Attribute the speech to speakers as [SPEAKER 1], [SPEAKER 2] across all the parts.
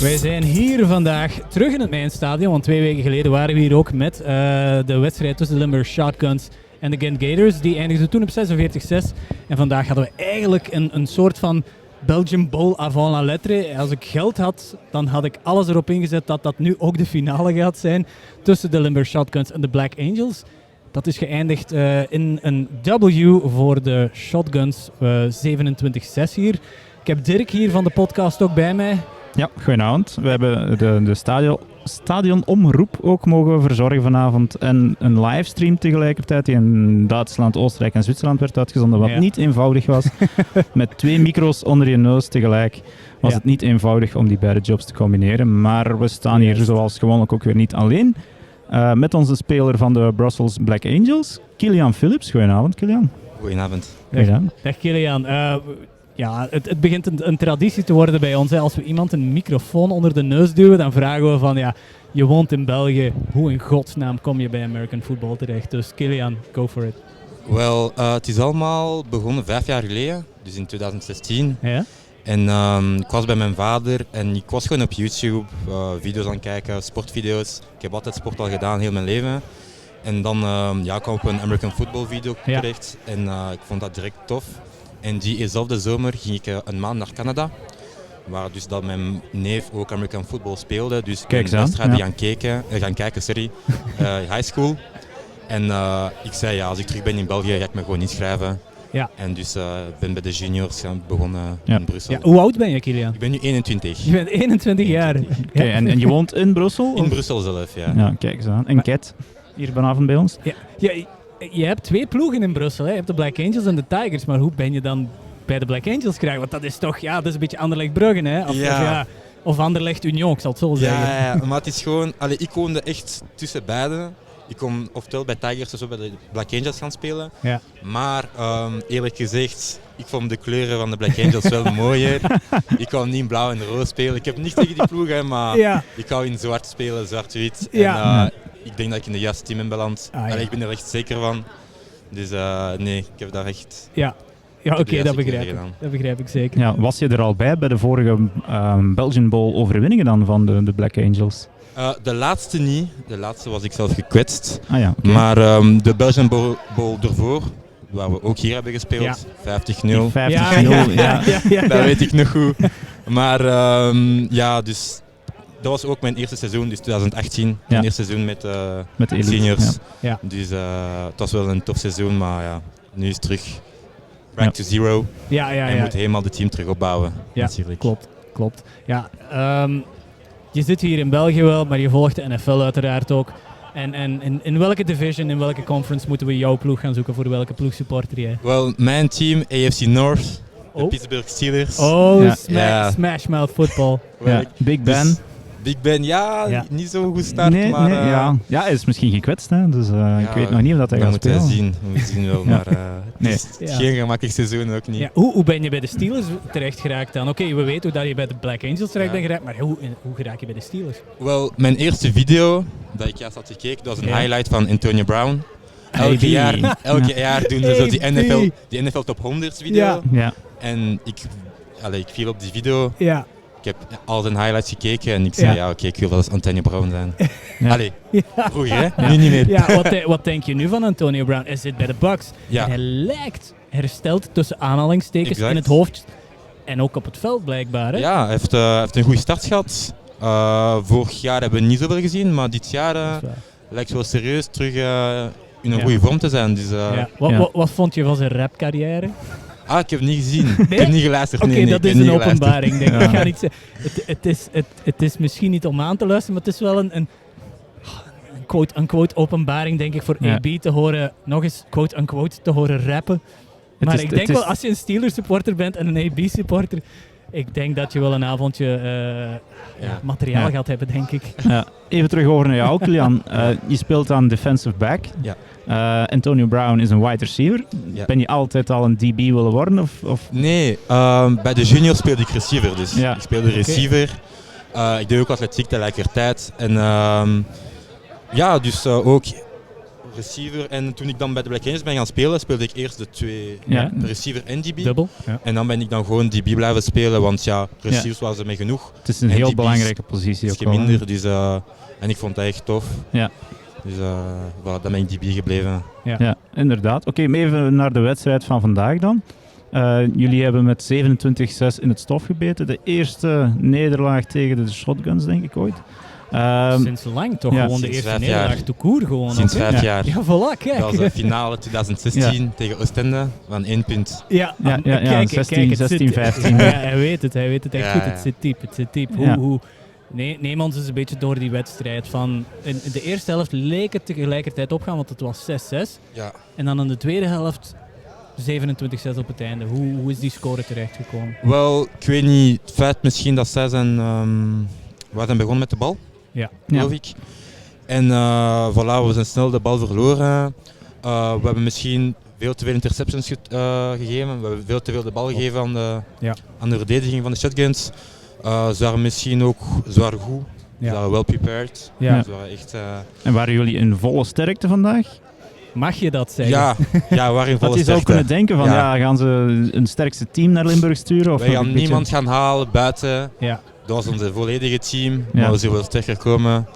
[SPEAKER 1] Wij zijn hier vandaag terug in het Mijnstadion, want 2 weken geleden waren we hier ook met de wedstrijd tussen de Limburg Shotguns en de Ghent Gators. Die eindigde toen op 46-6 en vandaag hadden we eigenlijk een soort van Belgian Bowl avant, lettre. Als ik geld had, dan had ik alles erop ingezet dat dat nu ook de finale gaat zijn tussen de Limburg Shotguns en de Black Angels. Dat is geëindigd in een W voor de Shotguns, 27-6 hier. Ik heb Dirk hier van de podcast ook bij mij.
[SPEAKER 2] Ja, goedenavond. We hebben de stadionomroep ook mogen verzorgen vanavond en een livestream tegelijkertijd die in Duitsland, Oostenrijk en Zwitserland werd uitgezonden, wat niet eenvoudig was. Met 2 micro's onder je neus tegelijk was het niet eenvoudig om die beide jobs te combineren. Maar we staan hier zoals gewoonlijk ook weer niet alleen. Met onze speler van de Brussels Black Angels, Kylian Philips. Goedenavond, Kylian.
[SPEAKER 3] Goedenavond.
[SPEAKER 1] Dag Kylian. Ja, het begint een traditie te worden bij ons. Hè. Als we iemand een microfoon onder de neus duwen, dan vragen we van, ja, je woont in België. Hoe in godsnaam kom je bij American Football terecht? Dus Kylian, go for it.
[SPEAKER 3] Wel, het is allemaal begonnen 5 jaar geleden, dus in 2016.
[SPEAKER 1] Ja?
[SPEAKER 3] En ik was bij mijn vader en ik was gewoon op YouTube video's aan het kijken, sportvideo's. Ik heb altijd sport al gedaan, heel mijn leven. En dan kwam ik op een American Football video terecht en ik vond dat direct tof. En diezelfde zomer ging ik een maand naar Canada, waar dus dat mijn neef ook American Football speelde. Dus ik ben wedstrijden gaan kijken, high school. En ik zei, ja, als ik terug ben in België, ga ik me gewoon inschrijven. Ja. En dus ben bij de juniors begonnen in Brussel.
[SPEAKER 1] Ja, hoe oud ben je, Kylian?
[SPEAKER 3] Ik ben nu 21.
[SPEAKER 1] Je bent 21 jaar.
[SPEAKER 2] Oké, en je woont in Brussel?
[SPEAKER 3] In Brussel zelf, ja.
[SPEAKER 2] Ja, kijk eens aan. En Ket, hier vanavond bij ons?
[SPEAKER 1] Ja, je hebt 2 ploegen in Brussel. Hè? Je hebt de Black Angels en de Tigers. Maar hoe ben je dan bij de Black Angels krijgen? Want dat is toch, dat is een beetje Anderlecht-Brugge, hè? Of Anderlecht-Union, ik zal het zo zeggen.
[SPEAKER 3] Ja, maar het is gewoon, ik woonde echt tussen beiden. Ik kon ofwel bij Tigers of bij de Black Angels gaan spelen. Ja. Maar eerlijk gezegd, ik vond de kleuren van de Black Angels wel mooier. Ik wou niet in blauw en rood spelen. Ik heb niks tegen die ploeg, maar ik wou in zwart spelen, zwart-wit. Ja. En ik denk dat ik in de juiste team ben beland. Ik ben er echt zeker van. Dus nee, ik heb daar echt...
[SPEAKER 1] Ja, oké, dat begrijp ik zeker.
[SPEAKER 2] Ja, was je er al bij de vorige Belgian Bowl overwinningen dan van de Black Angels?
[SPEAKER 3] De laatste niet. De laatste was ik zelf gekwetst.
[SPEAKER 2] Okay.
[SPEAKER 3] Maar de Belgian Bowl ervoor, waar we ook hier hebben gespeeld, 50-0.
[SPEAKER 2] 50-0,
[SPEAKER 3] Dat weet ik nog goed. Maar dus dat was ook mijn eerste seizoen, dus 2018. Mijn eerste seizoen met de seniors. Ja. Dus het was wel een tof seizoen, maar nu is het terug back to zero. En moet helemaal het team terug opbouwen.
[SPEAKER 1] Ja,
[SPEAKER 3] natuurlijk.
[SPEAKER 1] Klopt. Ja, je zit hier in België wel, maar je volgt de NFL uiteraard ook. En in welke division, in welke conference moeten we jouw ploeg gaan zoeken? Voor welke ploeg supporter jij?
[SPEAKER 3] Wel, mijn team, AFC North, de Pittsburgh Steelers.
[SPEAKER 1] Smash Mouth football.
[SPEAKER 2] Big Ben.
[SPEAKER 3] Big Ben, niet zo goed start, maar...
[SPEAKER 2] Ja, hij is misschien gekwetst, hè, dus ik weet nog niet of dat hij gaat spelen.
[SPEAKER 3] We moeten zien wel, maar het is geen gemakkelijk seizoen ook niet.
[SPEAKER 1] Ja, hoe ben je bij de Steelers terecht geraakt dan? Oké, we weten hoe dat je bij de Black Angels terecht bent geraakt, maar hoe geraak je bij de Steelers?
[SPEAKER 3] Wel, mijn eerste video dat ik juist had gekeken, dat was een highlight van Antonio Brown. Elke jaar doen ze zo die NFL Top 100 video. Ja. En ik viel op die video. Ja. Ik heb al zijn highlights gekeken en ik zei, ik wil wel eens Antonio Brown zijn. Vroeger, hè? Nu niet meer.
[SPEAKER 1] Ja, wat denk je nu van Antonio Brown? Hij zit bij de Bucks. Ja. En hij lijkt hersteld tussen aanhalingstekens in het hoofd en ook op het veld blijkbaar. Hè?
[SPEAKER 3] Ja, hij heeft een goede start gehad. Vorig jaar hebben we niet zoveel gezien, maar dit jaar lijkt wel serieus terug in een goede vorm te zijn. Dus,
[SPEAKER 1] Wat vond je van zijn rapcarrière?
[SPEAKER 3] Ik heb het niet gezien. Nee? Ik heb niet geluisterd.
[SPEAKER 1] Oké, dat is een openbaring, denk ik. Ik ga niet zeggen. Het is misschien niet om aan te luisteren, maar het is wel een quote-unquote openbaring, denk ik, voor AB te horen, nog eens quote-unquote te horen rappen. Maar ik denk wel, als je een Steelers supporter bent en een AB supporter, ik denk dat je wel een avondje materiaal gaat hebben, denk ik.
[SPEAKER 2] Ja. Even terug over naar jou, Kylian. Je speelt aan defensive back. Ja. Antonio Brown is een wide receiver. Ja. Ben je altijd al een DB willen worden? Of?
[SPEAKER 3] Nee, bij de juniors speelde ik receiver. Dus ik speelde receiver. Ik deed ook atletiek tegelijkertijd. En dus ook receiver. En toen ik dan bij de Black Angels ben gaan spelen, speelde ik eerst de twee, de receiver en DB.
[SPEAKER 1] Dubbel. Ja.
[SPEAKER 3] En dan ben ik dan gewoon DB blijven spelen, want receivers was er mee genoeg.
[SPEAKER 2] Het is een heel belangrijke positie ook wel.
[SPEAKER 3] Minder, dus, en ik vond dat echt tof.
[SPEAKER 2] Ja.
[SPEAKER 3] Dus dan ben ik DB gebleven.
[SPEAKER 2] Ja, inderdaad. Oké, even naar de wedstrijd van vandaag dan. Jullie hebben met 27-6 in het stof gebeten. De eerste nederlaag tegen de Shotguns, denk ik ooit.
[SPEAKER 1] Sinds lang toch gewoon de eerste nederlaag to koer gewoon.
[SPEAKER 3] Sinds 5 jaar.
[SPEAKER 1] Ja, voilà, kijk.
[SPEAKER 3] Dat was de finale 2016 tegen Oostende van 1 punt.
[SPEAKER 1] Kijk,
[SPEAKER 2] 16, 15.
[SPEAKER 1] Ja, hij weet het echt goed. Het zit diep. Neem ons eens een beetje door die wedstrijd. In de eerste helft leek het tegelijkertijd opgaan, want het was 6-6.
[SPEAKER 3] Ja.
[SPEAKER 1] En dan in de tweede helft 27-6 op het einde. Hoe is die score terechtgekomen?
[SPEAKER 3] Wel, ik weet niet, het feit misschien dat zij zijn begonnen met de bal, geloof ik. En voilà, we zijn snel de bal verloren. We hebben misschien veel te veel interceptions gegeven. We hebben veel te veel de bal gegeven aan de verdediging van de Shotguns. Ze waren misschien ook zwaar goed. Ze waren well prepared.
[SPEAKER 1] Ja.
[SPEAKER 3] Ze waren echt,
[SPEAKER 2] En waren jullie in volle sterkte vandaag?
[SPEAKER 1] Mag je dat zeggen?
[SPEAKER 3] Ja, we waren in volle
[SPEAKER 2] dat je
[SPEAKER 3] sterkte.
[SPEAKER 2] zou kunnen denken van, gaan ze een sterkste team naar Limburg sturen? Of
[SPEAKER 3] wij gaan niemand gaan halen buiten.
[SPEAKER 1] Ja.
[SPEAKER 3] Dat was onze volledige team, maar we zullen wel sterker komen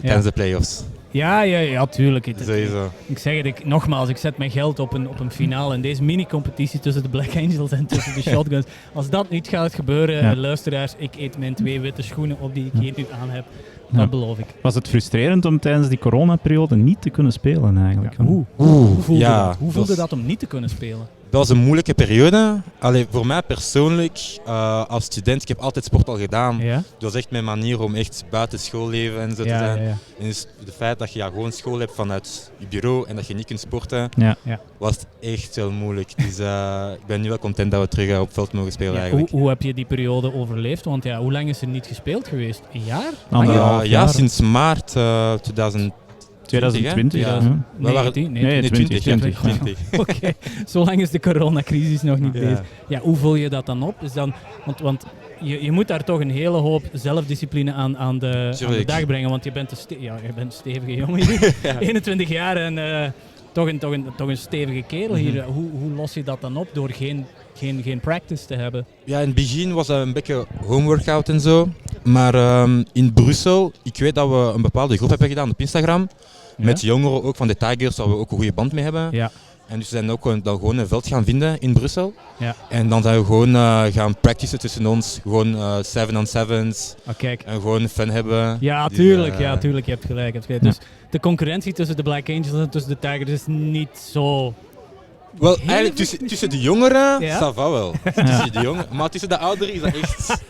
[SPEAKER 3] tijdens de play-offs.
[SPEAKER 1] Ja, tuurlijk.
[SPEAKER 3] Sowieso.
[SPEAKER 1] Ik zeg het nogmaals, ik zet mijn geld op een finale in deze mini-competitie tussen de Black Angels en tussen de Shotguns. Als dat niet gaat gebeuren, luisteraars, ik eet mijn 2 witte schoenen op die ik hier nu aan heb. Dat beloof ik.
[SPEAKER 2] Was het frustrerend om tijdens die coronaperiode niet te kunnen spelen eigenlijk?
[SPEAKER 1] Hoe voelde dat om niet te kunnen spelen?
[SPEAKER 3] Dat was een moeilijke periode. Allee, voor mij persoonlijk, als student, ik heb altijd sport al gedaan.
[SPEAKER 1] Ja?
[SPEAKER 3] Dat was echt mijn manier om echt buiten schoolleven en zo te zijn. Ja. En dus het feit dat je gewoon school hebt vanuit je bureau en dat je niet kunt sporten, was het echt heel moeilijk. Dus ik ben nu wel content dat we terug op veld mogen spelen eigenlijk.
[SPEAKER 1] Hoe heb je die periode overleefd? Want hoe lang is er niet gespeeld geweest? Een jaar?
[SPEAKER 3] Ja, sinds maart 2020.
[SPEAKER 2] Ja.
[SPEAKER 3] Nee, 20.
[SPEAKER 1] Oké, zolang is de coronacrisis nog niet bezig. Ja, hoe vul je dat dan op? Is dan, want je moet daar toch een hele hoop zelfdiscipline aan de dag brengen, want je bent een stevige jongen hier, 21 jaar en toch een stevige kerel hier. Hoe los je dat dan op door geen practice te hebben?
[SPEAKER 3] Ja, in het begin was dat een beetje homeworkout en zo. Maar in Brussel, ik weet dat we een bepaalde groep hebben gedaan op Instagram. Met jongeren ook van de Tigers, waar we ook een goede band mee hebben. Ja. En dus we zijn ook dan gewoon een veld gaan vinden in Brussel. Ja. En dan zijn we gewoon gaan practicen tussen ons. Gewoon 7-on-7's.
[SPEAKER 1] Kijk.
[SPEAKER 3] En gewoon fun hebben.
[SPEAKER 1] Ja, tuurlijk. Je hebt gelijk. Dus de concurrentie tussen de Black Angels en tussen de Tigers is niet zo...
[SPEAKER 3] Wel, eigenlijk tussen de jongeren, ça va wel. Tussen de jongeren, maar tussen de ouderen is dat echt...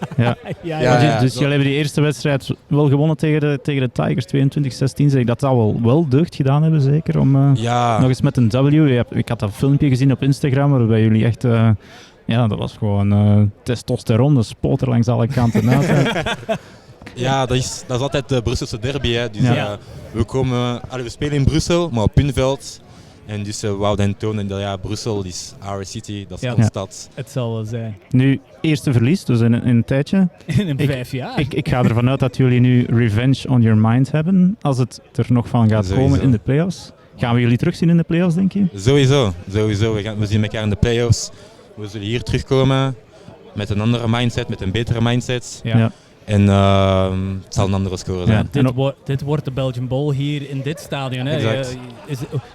[SPEAKER 2] Dus jullie hebben die eerste wedstrijd wel gewonnen tegen de Tigers, 22-16. Zeg ik dat wel deugd gedaan hebben, zeker? Om nog eens met een W. Ik had dat filmpje gezien op Instagram, waarbij jullie echt... dat was gewoon testosteron, de spoot er langs alle kanten uit.
[SPEAKER 3] Ja, dat is altijd de Brusselse derby. Hè. Dus, we spelen in Brussel, maar op hun veld. En dus we wouden tonen dat Brussel is our city, dat is onze stad.
[SPEAKER 1] Het zal wel zijn.
[SPEAKER 2] Nu, eerste verlies, dus in een tijdje.
[SPEAKER 1] In 5 jaar.
[SPEAKER 2] Ik ga ervan uit dat jullie nu revenge on your mind hebben, als het er nog van gaat komen in de play-offs. Gaan we jullie terugzien in de play-offs, denk je?
[SPEAKER 3] Sowieso. We zien elkaar in de play-offs. We zullen hier terugkomen met een andere mindset, met een betere mindset. Ja. En het zal een andere score zijn.
[SPEAKER 1] Dit wordt de Belgian Bowl hier in dit stadion. Hè?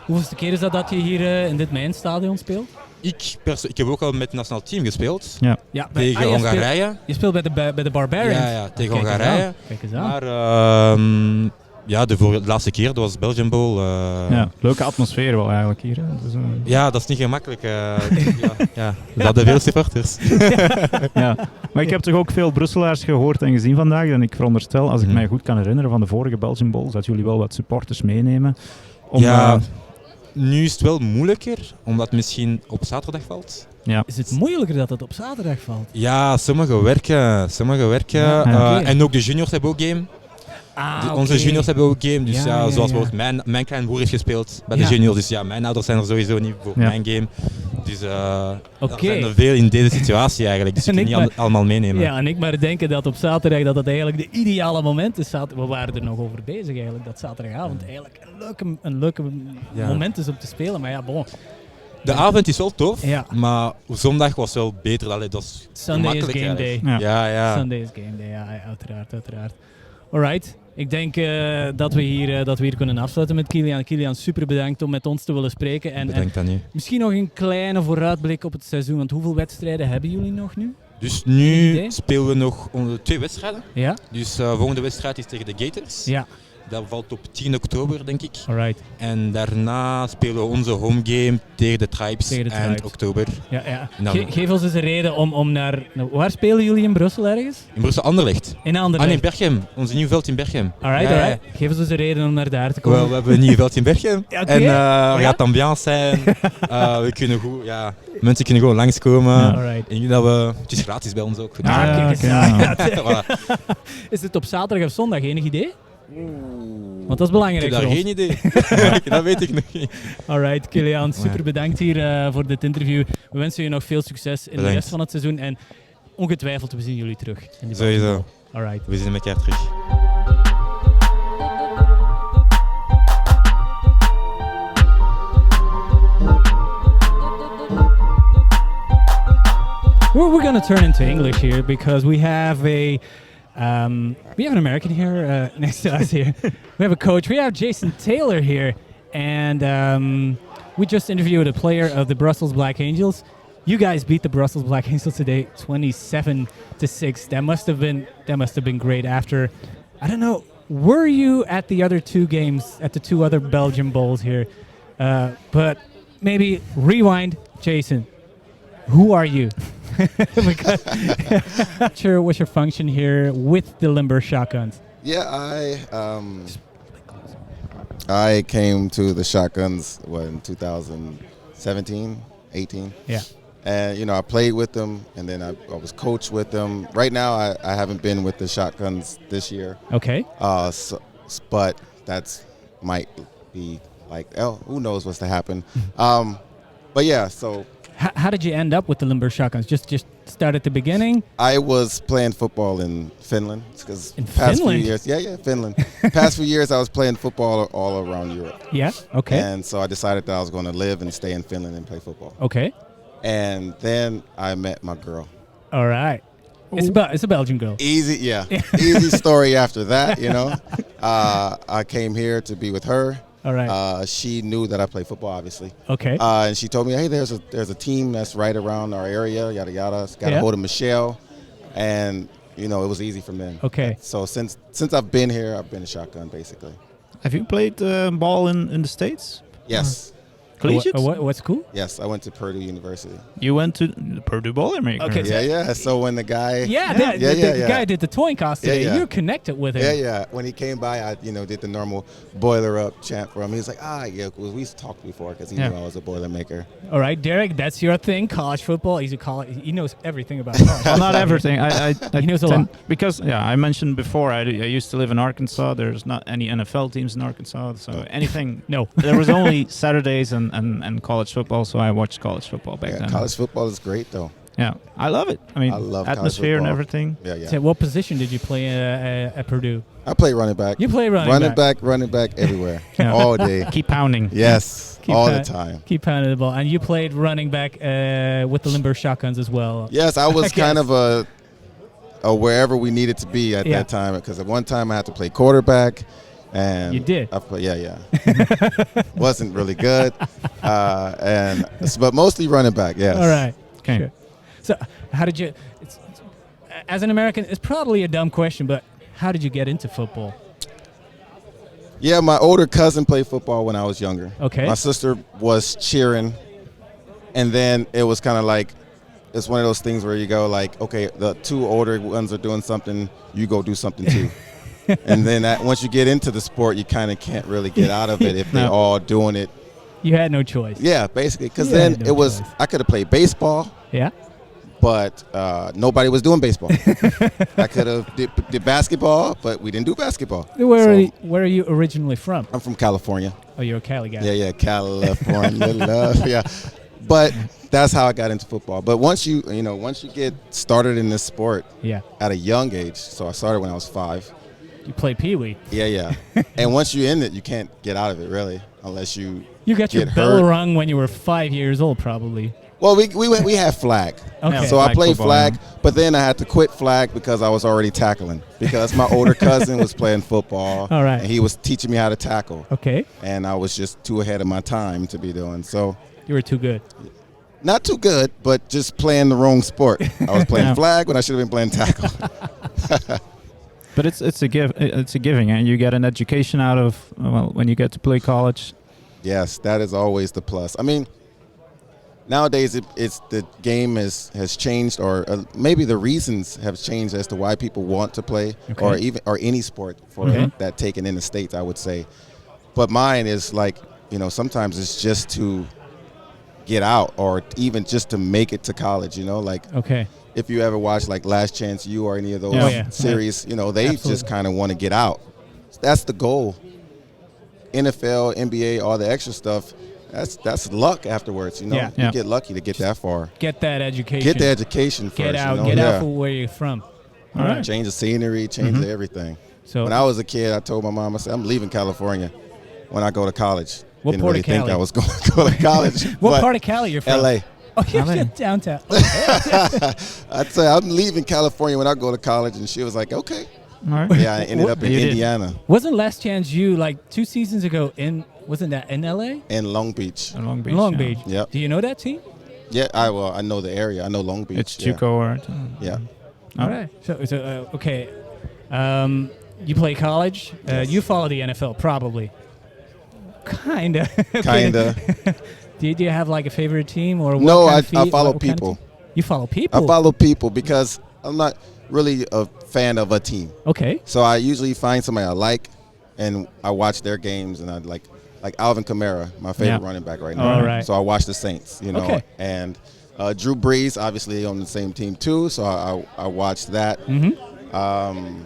[SPEAKER 1] Hoeveelste keer is dat je hier in dit Mijnstadion speelt?
[SPEAKER 3] Ik heb ook al met het nationaal team gespeeld. Tegen Hongarije.
[SPEAKER 1] Je speelt bij de Barbarians?
[SPEAKER 3] Ja, tegen Hongarije.
[SPEAKER 1] Kijk eens aan.
[SPEAKER 3] Maar de laatste keer, dat was Belgian Bowl.
[SPEAKER 2] Leuke atmosfeer wel eigenlijk hier. Hè? Dus,
[SPEAKER 3] ja, dat is niet gemakkelijk. We hadden veel supporters.
[SPEAKER 2] Maar ik heb toch ook veel Brusselaars gehoord en gezien vandaag. En ik veronderstel, als ik mij goed kan herinneren van de vorige Belgian Bowl, dat jullie wel wat supporters meenemen.
[SPEAKER 3] Nu is het wel moeilijker, omdat het misschien op zaterdag valt.
[SPEAKER 1] Ja. Is het moeilijker dat het op zaterdag valt?
[SPEAKER 3] Ja, sommigen werken. En ook de juniors hebben ook game. Onze juniors hebben ook game, dus zoals bijvoorbeeld mijn klein broer heeft gespeeld bij de juniors, dus ja, mijn ouders zijn er sowieso niet voor mijn game. Dus er zijn er veel in deze situatie eigenlijk, dus je kunt niet allemaal meenemen.
[SPEAKER 1] Ja, en ik maar denken dat op zaterdag dat eigenlijk de ideale moment is. We waren er nog over bezig eigenlijk, dat zaterdagavond eigenlijk een leuke moment is om te spelen, maar ja, bon.
[SPEAKER 3] De avond is wel tof, maar zondag was wel beter. Dat was
[SPEAKER 1] Sunday is game day.
[SPEAKER 3] Ja.
[SPEAKER 1] Sunday is game day, ja, uiteraard. Alright, ik denk dat we hier kunnen afsluiten met Kylian. Kylian, super bedankt om met ons te willen spreken.
[SPEAKER 3] Bedankt aan u.
[SPEAKER 1] Misschien nog een kleine vooruitblik op het seizoen, want hoeveel wedstrijden hebben jullie nog nu?
[SPEAKER 3] Dus nu spelen we nog 2 wedstrijden.
[SPEAKER 1] Ja.
[SPEAKER 3] Dus de volgende wedstrijd is tegen de Gators.
[SPEAKER 1] Ja.
[SPEAKER 3] Dat valt op 10 oktober, denk ik.
[SPEAKER 1] Alright.
[SPEAKER 3] En daarna spelen we onze home game tegen de Tribes eind oktober.
[SPEAKER 1] Ja. Geef ons eens een reden om naar... Waar spelen jullie in Brussel ergens?
[SPEAKER 3] In Brussel, Anderlecht.
[SPEAKER 1] In Anderlecht?
[SPEAKER 3] In Berchem. Onze nieuw veld in Berchem.
[SPEAKER 1] Alright. Geef ons eens een reden om naar daar te komen.
[SPEAKER 3] Wel, we hebben een nieuw veld in Berchem.
[SPEAKER 1] En
[SPEAKER 3] er gaat ambiance zijn. We kunnen goed... Ja, mensen kunnen gewoon langskomen. Het is gratis bij ons ook.
[SPEAKER 1] Voilà. Is het op zaterdag of zondag? Enig idee? Want dat is belangrijk.
[SPEAKER 3] Ik heb daar geen idee. Dat weet ik nog niet.
[SPEAKER 1] Alright, Kylian, super bedankt hier voor dit interview. We wensen je nog veel succes in de rest van het seizoen en ongetwijfeld we zien jullie terug.
[SPEAKER 3] Sowieso.
[SPEAKER 1] Alright.
[SPEAKER 3] We zien elkaar terug.
[SPEAKER 1] We're going to turn into English here because we have an American here next to us here. We have a coach. We have Jaycen Taylor here, and we just interviewed a player of the Brussels Black Angels. You guys beat the Brussels Black Angels today, 27-6. That must have been great. After, I don't know, were you at the other 2 games, at the 2 other Belgian Bowls here? But maybe rewind, Jaycen. Who are you? Because what's your function here with the Limburg Shotguns?
[SPEAKER 4] Yeah, I came to the Shotguns in 2017, 18.
[SPEAKER 1] Yeah.
[SPEAKER 4] And I played with them, and then I was coached with them. Right now, I haven't been with the Shotguns this year.
[SPEAKER 1] Okay.
[SPEAKER 4] But that's might be like, who knows what's to happen. But yeah, so.
[SPEAKER 1] How did you end up with the Limburg Shotguns? Just start at the beginning?
[SPEAKER 4] I was playing football in Finland.
[SPEAKER 1] In Finland?
[SPEAKER 4] Few years, Finland. Past few years, I was playing football all around Europe.
[SPEAKER 1] Yeah, okay.
[SPEAKER 4] And so I decided that I was going to live and stay in Finland and play football.
[SPEAKER 1] Okay.
[SPEAKER 4] And then I met my girl.
[SPEAKER 1] All right. It's a Belgian girl.
[SPEAKER 4] Easy, yeah. Easy story after that, I came here to be with her.
[SPEAKER 1] All right.
[SPEAKER 4] She knew that I play football, obviously.
[SPEAKER 1] Okay.
[SPEAKER 4] And she told me, hey, there's a team that's right around our area, yada yada. Got a hold of Michelle, and it was easy from then.
[SPEAKER 1] Okay.
[SPEAKER 4] So since I've been here, I've been a shotgun basically.
[SPEAKER 2] Have you played ball in the States?
[SPEAKER 4] Yes.
[SPEAKER 2] Collegiate?
[SPEAKER 1] What school?
[SPEAKER 4] Yes, I went to Purdue University.
[SPEAKER 2] You went to the Purdue Boilermaker?
[SPEAKER 1] Okay.
[SPEAKER 4] Yeah. So when the guy...
[SPEAKER 1] The guy did the towing cost today.
[SPEAKER 4] Yeah.
[SPEAKER 1] You're connected with him.
[SPEAKER 4] Yeah. When he came by, I did the normal boiler up chant for him. He was like, we talked before because he knew I was a Boilermaker.
[SPEAKER 1] All right, Derek, that's your thing, college football. He knows everything about college.
[SPEAKER 2] Well, not everything.
[SPEAKER 1] He knows a lot.
[SPEAKER 2] Because, I mentioned before, I used to live in Arkansas. There's not any NFL teams in Arkansas, so anything.
[SPEAKER 1] No.
[SPEAKER 2] There was only Saturdays and college football, so I watched college football back then.
[SPEAKER 4] College football is great, though.
[SPEAKER 2] Yeah, I love it. I
[SPEAKER 4] love
[SPEAKER 2] atmosphere and everything.
[SPEAKER 4] Yeah.
[SPEAKER 1] So what position did you play at Purdue?
[SPEAKER 4] I play running back.
[SPEAKER 1] You play running
[SPEAKER 4] back everywhere, all day.
[SPEAKER 2] Keep pounding.
[SPEAKER 4] Yes, the time.
[SPEAKER 1] Keep pounding the ball. And you played running back with the Limburg Shotguns as well.
[SPEAKER 4] Yes, I was kind of a wherever we needed to be at that time, because at one time I had to play quarterback. And
[SPEAKER 1] you did?
[SPEAKER 4] Wasn't really good. But mostly running back, yes.
[SPEAKER 1] All right.
[SPEAKER 2] Okay.
[SPEAKER 1] Sure. So how did you, as an American, it's probably a dumb question, but how did you get into football?
[SPEAKER 4] Yeah, my older cousin played football when I was younger.
[SPEAKER 1] Okay.
[SPEAKER 4] My sister was cheering, and then it was kind of like, it's one of those things where you go like, okay, the 2 older ones are doing something, you go do something too. And then once you get into the sport, you kind of can't really get out of it if they're all doing it.
[SPEAKER 1] You had no choice.
[SPEAKER 4] Yeah, basically, because then it was, I could have played baseball.
[SPEAKER 1] Yeah.
[SPEAKER 4] but nobody was doing baseball. I could have did basketball, but we didn't do basketball.
[SPEAKER 1] Where are you originally from?
[SPEAKER 4] I'm from California.
[SPEAKER 1] Oh, you're a Cali guy.
[SPEAKER 4] Yeah, California love. Yeah, but that's how I got into football. But once you get started in this sport, at a young age. So I started when I was 5.
[SPEAKER 1] You play Pee Wee.
[SPEAKER 4] Yeah. And once you're in it, you can't get out of it really, unless you
[SPEAKER 1] got your bell rung when you were 5 years old, probably.
[SPEAKER 4] Well, we had flag.
[SPEAKER 1] Okay.
[SPEAKER 4] So I played
[SPEAKER 2] football,
[SPEAKER 4] flag, but then I had to quit flag because I was already tackling. Because my older cousin was playing football.
[SPEAKER 1] All right.
[SPEAKER 4] And he was teaching me how to tackle.
[SPEAKER 1] Okay.
[SPEAKER 4] And I was just too ahead of my time to be doing so.
[SPEAKER 1] You were too good.
[SPEAKER 4] Not too good, but just playing the wrong sport. I was playing flag when I should have been playing tackle.
[SPEAKER 2] But it's a giving, and you get an education out of when you get to play college.
[SPEAKER 4] Yes, that is always the plus. I mean, nowadays it's the game has changed, or maybe the reasons have changed as to why people want to play, or any sport for that taken in the States, I would say. But mine is like, sometimes it's just to get out, or even just to make it to college. If you ever watch like Last Chance U or any of those series, they
[SPEAKER 1] Absolutely.
[SPEAKER 4] just kind of want to get out. That's the goal. NFL, NBA, all the extra stuff. That's luck afterwards. You get lucky to get that far.
[SPEAKER 1] Get that education.
[SPEAKER 4] Get the education first.
[SPEAKER 1] Get out. Get out from where you're from. All right.
[SPEAKER 4] Change the scenery. Change everything. So when I was a kid, I told my mom, I said, I'm leaving California when I go to college.
[SPEAKER 1] What
[SPEAKER 4] Didn't
[SPEAKER 1] part
[SPEAKER 4] really
[SPEAKER 1] of Cali?
[SPEAKER 4] think I was going to go to college.
[SPEAKER 1] What part of Cali you're from?
[SPEAKER 4] L.A.
[SPEAKER 1] Oh, you're downtown.
[SPEAKER 4] I'd say I'm leaving California when I go to college, and she was like, okay.
[SPEAKER 2] All right.
[SPEAKER 4] Yeah, I ended up in Indiana.
[SPEAKER 1] Wasn't Last Chance U like 2 seasons ago wasn't that in L.A.?
[SPEAKER 4] In Long Beach.
[SPEAKER 2] Long Beach.
[SPEAKER 4] Yep.
[SPEAKER 1] Do you know that team?
[SPEAKER 4] Yeah, I know the area. I know Long Beach.
[SPEAKER 2] It's Chico, right?
[SPEAKER 4] Yeah.
[SPEAKER 1] All right. So okay. You play college.
[SPEAKER 4] Yes.
[SPEAKER 1] You follow the NFL, probably. Kinda.
[SPEAKER 4] Kinda.
[SPEAKER 1] Do you have like a favorite team or?
[SPEAKER 4] No,
[SPEAKER 1] I
[SPEAKER 4] follow people.
[SPEAKER 1] You follow people.
[SPEAKER 4] I follow people because I'm not really a fan of a team.
[SPEAKER 1] Okay.
[SPEAKER 4] So I usually find somebody I like, and I watch their games, and I like Alvin Kamara, my favorite running back right now.
[SPEAKER 1] All right.
[SPEAKER 4] So I watch the Saints,
[SPEAKER 1] Okay.
[SPEAKER 4] and Drew Brees, obviously on the same team too. So I watched that.
[SPEAKER 1] Mm-hmm.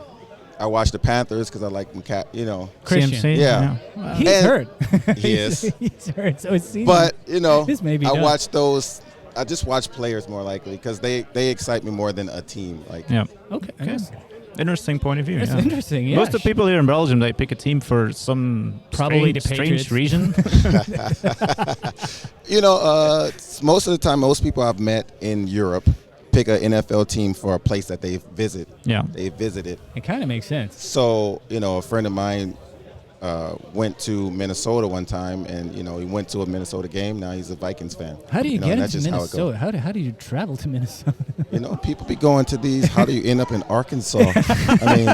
[SPEAKER 4] I watched the Panthers because I like
[SPEAKER 1] Christian.
[SPEAKER 2] CMC,
[SPEAKER 4] Yeah.
[SPEAKER 1] Wow. He's hurt.
[SPEAKER 4] He is.
[SPEAKER 1] He's hurt. So it's season.
[SPEAKER 4] But
[SPEAKER 1] this may be
[SPEAKER 4] I
[SPEAKER 1] done.
[SPEAKER 4] watch those. I just watch players more likely because they excite me more than a team. Like
[SPEAKER 1] Okay.
[SPEAKER 2] Interesting point of view.
[SPEAKER 1] That's interesting. Yeah.
[SPEAKER 2] Most of the people here in Belgium, they pick a team for some
[SPEAKER 1] Probably the
[SPEAKER 2] strange
[SPEAKER 1] Patriots.
[SPEAKER 2] reason.
[SPEAKER 4] Most of the time, most people I've met in Europe pick an NFL team for a place that they visit.
[SPEAKER 2] Yeah.
[SPEAKER 4] They visited.
[SPEAKER 1] It kind of makes sense.
[SPEAKER 4] So, a friend of mine went to Minnesota one time, and, he went to a Minnesota game. Now he's a Vikings fan.
[SPEAKER 1] How do you get
[SPEAKER 4] that's
[SPEAKER 1] into
[SPEAKER 4] just
[SPEAKER 1] Minnesota? How do you travel to Minnesota?
[SPEAKER 4] People be going to these. How do you end up in Arkansas? I mean,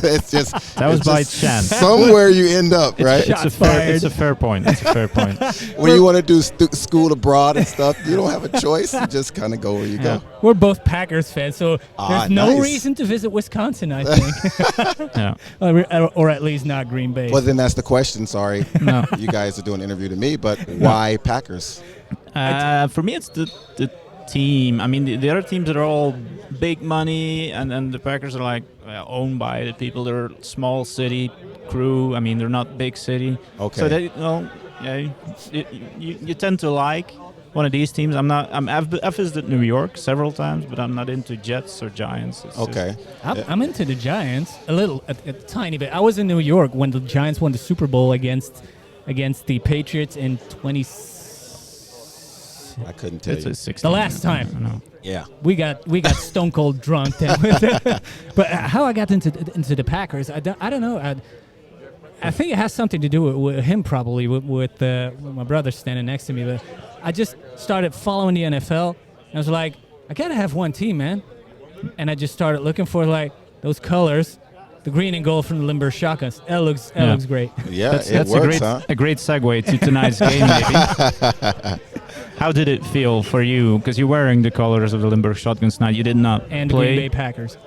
[SPEAKER 4] it's just
[SPEAKER 2] That was
[SPEAKER 4] it's
[SPEAKER 2] by
[SPEAKER 4] just
[SPEAKER 2] chance.
[SPEAKER 4] Somewhere you end up, right?
[SPEAKER 1] Shots
[SPEAKER 2] It's
[SPEAKER 1] fired.
[SPEAKER 2] a fair point. It's a fair point.
[SPEAKER 4] When you want to do school abroad and stuff, you don't have a choice. You just kind of go where you go.
[SPEAKER 1] We're both Packers fans, so there's no
[SPEAKER 4] nice.
[SPEAKER 1] reason to visit Wisconsin, I think.
[SPEAKER 2] Yeah.
[SPEAKER 1] Or at least not Green Bay.
[SPEAKER 4] Well, then that's the question. Sorry,
[SPEAKER 2] No.
[SPEAKER 4] you guys are doing an interview to me, but why Packers?
[SPEAKER 2] For me, it's the team. I mean, the other teams are all big money, and the Packers are like owned by the people. They're a small city crew. I mean, they're not big city.
[SPEAKER 4] Okay.
[SPEAKER 2] So you tend to like one of these teams. I've visited New York several times, but I'm not into Jets or Giants. It's
[SPEAKER 4] Okay.
[SPEAKER 1] I'm into the Giants a tiny bit. I was in New York when the Giants won the Super Bowl against the Patriots in 20.
[SPEAKER 4] I couldn't tell you.
[SPEAKER 2] It's 16.
[SPEAKER 1] The last time.
[SPEAKER 2] I know.
[SPEAKER 4] Yeah.
[SPEAKER 1] We got stone cold drunk. But how I got into the Packers, I don't know. I think it has something to do with him, probably with my brother standing next to me. But I just started following the NFL, and I was like, I gotta have one team, man. And I just started looking for like those colors, the green and gold from the Limburg Shotguns. That looks great.
[SPEAKER 4] Yeah,
[SPEAKER 2] That's
[SPEAKER 4] works,
[SPEAKER 2] a great segue to tonight's game, maybe. How did it feel for you? Because you're wearing the colors of the Limburg Shotguns now. You did not
[SPEAKER 1] And the
[SPEAKER 2] play.
[SPEAKER 1] Green Bay Packers.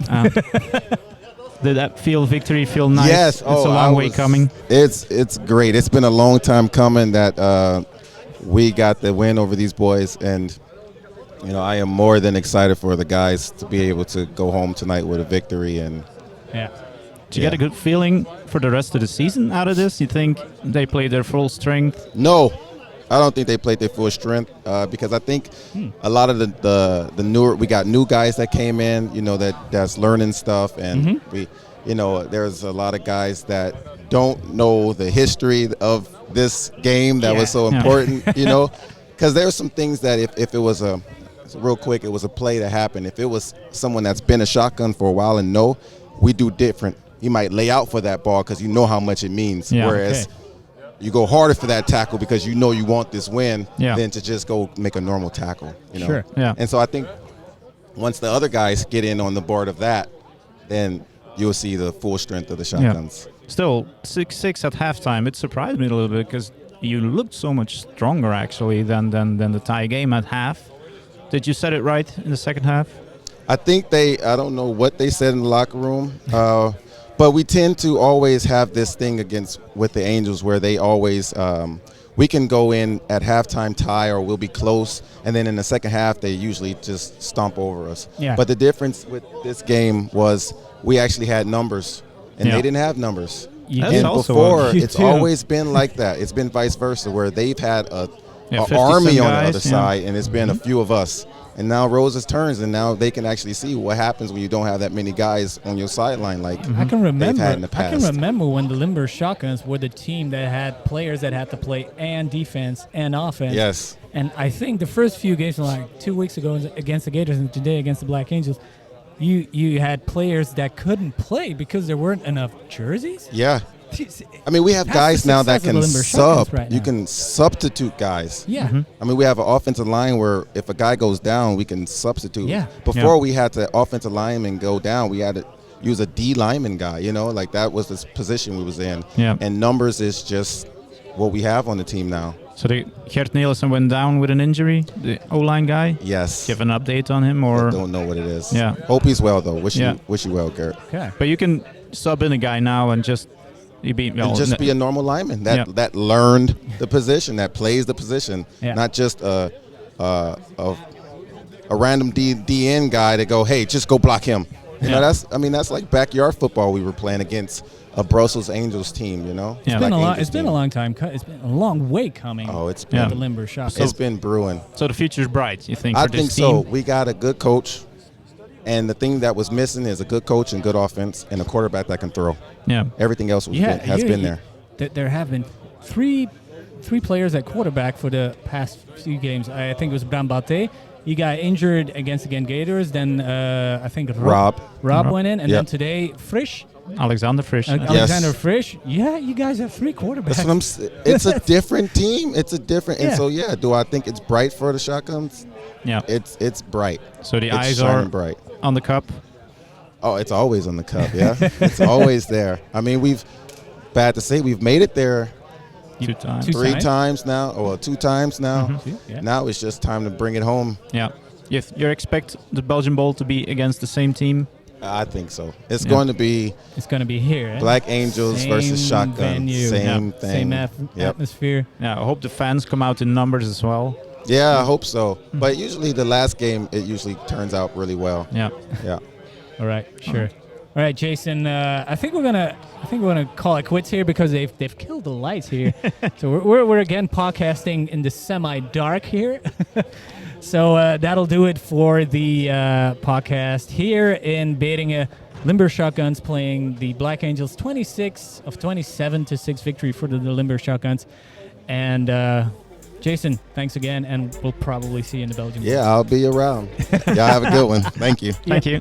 [SPEAKER 2] Did that feel feel nice?
[SPEAKER 4] Yes.
[SPEAKER 2] It's a long way coming.
[SPEAKER 4] It's great. It's been a long time coming that we got the win over these boys, and you know, I am more than excited for the guys to be able to go home tonight with a victory. And
[SPEAKER 1] Yeah.
[SPEAKER 2] Do you get a good feeling for the rest of the season out of this? You think they played their full strength?
[SPEAKER 4] No, I don't think they played their full strength because I think a lot of the newer, we got new guys that came in, you know, that's learning stuff, and we, you know, there's a lot of guys that don't know the history of this game that was so important, you know, because there's some things that if it was real quick, it was a play that happened. If it was someone that's been a shotgun for a while and know, we do different. You might lay out for that ball because you know how much it means.
[SPEAKER 2] Yeah,
[SPEAKER 4] Whereas you go harder for that tackle because you know you want this win than to just go make a normal tackle. You know?
[SPEAKER 1] Sure.
[SPEAKER 2] Yeah.
[SPEAKER 4] And so I think once the other guys get in on the board of that, then you'll see the full strength of the shotguns.
[SPEAKER 2] Yeah. Still, 6-6 at halftime. It surprised me a little bit because you looked so much stronger actually than the tie game at half. Did you set it right in the second half?
[SPEAKER 4] I think I don't know what they said in the locker room, but we tend to always have this thing with the Angels where they always, we can go in at halftime tie or we'll be close, and then in the second half they usually just stomp over us.
[SPEAKER 1] Yeah.
[SPEAKER 4] But the difference with this game was we actually had numbers, and they didn't have numbers.
[SPEAKER 1] That's
[SPEAKER 4] And
[SPEAKER 2] also
[SPEAKER 4] before,
[SPEAKER 1] You
[SPEAKER 4] it's
[SPEAKER 1] too.
[SPEAKER 4] always been like that. It's been vice versa, where they've had an
[SPEAKER 2] 50
[SPEAKER 4] army
[SPEAKER 2] some
[SPEAKER 4] on the
[SPEAKER 2] guys,
[SPEAKER 4] other side, and it's been a few of us. And now Rose's turns, and now they can actually see what happens when you don't have that many guys on your sideline like
[SPEAKER 1] I can remember.
[SPEAKER 4] they've had in the
[SPEAKER 1] I can
[SPEAKER 4] past.
[SPEAKER 1] remember when the Limburg Shotguns were the team that had players that had to play and defense and offense.
[SPEAKER 4] Yes.
[SPEAKER 1] And I think the first few games, like 2 weeks ago against the Gators and today against the Black Angels, you had players that couldn't play because there weren't enough jerseys.
[SPEAKER 4] Yeah. I mean, we have
[SPEAKER 1] That's
[SPEAKER 4] guys
[SPEAKER 1] the
[SPEAKER 4] now that
[SPEAKER 1] success of
[SPEAKER 4] can
[SPEAKER 1] the Limburg Shotguns right
[SPEAKER 4] You
[SPEAKER 1] now.
[SPEAKER 4] can substitute guys.
[SPEAKER 1] Yeah.
[SPEAKER 4] I mean, we have an offensive line where if a guy goes down, we can substitute.
[SPEAKER 1] Yeah.
[SPEAKER 4] Before we had the offensive lineman go down, we had to use a D lineman guy, you know, like that was the position we was in.
[SPEAKER 2] Yeah.
[SPEAKER 4] And numbers is just what we have on the team now.
[SPEAKER 2] So Gert Nielsen went down with an injury, the O-line guy.
[SPEAKER 4] Yes.
[SPEAKER 2] Do you have an update on him, or?
[SPEAKER 4] I don't know what it is.
[SPEAKER 2] Yeah.
[SPEAKER 4] Hope he's well, though. Wish
[SPEAKER 2] Yeah.
[SPEAKER 4] you well, Gert.
[SPEAKER 1] Okay.
[SPEAKER 2] But you can sub in a guy now and just be
[SPEAKER 4] Be a normal lineman that learned the position, that plays the position, not just a random DN guy to go, hey, just go block him. You know, that's like backyard football we were playing against a Brussels Angels team. You know,
[SPEAKER 2] Yeah.
[SPEAKER 1] It's been a long time. It's been a long way coming.
[SPEAKER 4] Oh, it's
[SPEAKER 1] with
[SPEAKER 4] been
[SPEAKER 1] the Limburg Shotguns.
[SPEAKER 4] it's been brewing.
[SPEAKER 2] So the future's bright, you think?
[SPEAKER 4] I
[SPEAKER 2] for this
[SPEAKER 4] think
[SPEAKER 2] team?
[SPEAKER 4] so. We got a good coach, and the thing that was missing is a good coach and good offense and a quarterback that can throw.
[SPEAKER 2] Yeah.
[SPEAKER 4] Everything else has been there.
[SPEAKER 1] There have been three players at quarterback for the past few games. I think it was Bram Baté. He got injured against the Gators. Then I think Rob went in, and then today Frisch.
[SPEAKER 2] Alexander Frisch.
[SPEAKER 1] Alexander Frisch. Yeah, you guys have three quarterbacks.
[SPEAKER 4] That's what it's a different team. It's a different. And so do I think it's bright for the Shotguns?
[SPEAKER 2] Yeah.
[SPEAKER 4] It's bright.
[SPEAKER 2] So the
[SPEAKER 4] It's
[SPEAKER 2] eyes
[SPEAKER 4] shining
[SPEAKER 2] are
[SPEAKER 4] bright.
[SPEAKER 2] on the cup.
[SPEAKER 4] Oh, it's always on the cup. Yeah, it's always there. I mean, bad to say, we've made it there
[SPEAKER 2] 2 times.
[SPEAKER 4] three times now, or 2 times now.
[SPEAKER 1] Yeah.
[SPEAKER 4] Now it's just time to bring it home.
[SPEAKER 2] Yeah. You expect the Belgian Bowl to be against the same team?
[SPEAKER 4] I think so. It's going to be
[SPEAKER 1] It's going to be here. Eh?
[SPEAKER 4] Black Angels versus
[SPEAKER 1] Same
[SPEAKER 4] Shotguns.
[SPEAKER 1] venue.
[SPEAKER 4] Same thing.
[SPEAKER 1] Same atmosphere.
[SPEAKER 2] Yeah, I hope the fans come out in numbers as well.
[SPEAKER 4] Yeah, I hope so. But usually the last game, it usually turns out really well.
[SPEAKER 2] Yeah.
[SPEAKER 4] Yeah.
[SPEAKER 1] All right, sure. All right, Jaycen. I think we're gonna call it quits here because they've killed the lights here. So we're again podcasting in the semi-dark here. So that'll do it for the podcast here in Beringen. Limburg Shotguns playing the Black Angels, 27-6 victory for the Limburg Shotguns. And Jaycen, thanks again, and we'll probably see you in the Belgian Bowl.
[SPEAKER 4] Yeah, I'll be around. Y'all have a good one. Thank you.
[SPEAKER 2] Thank you.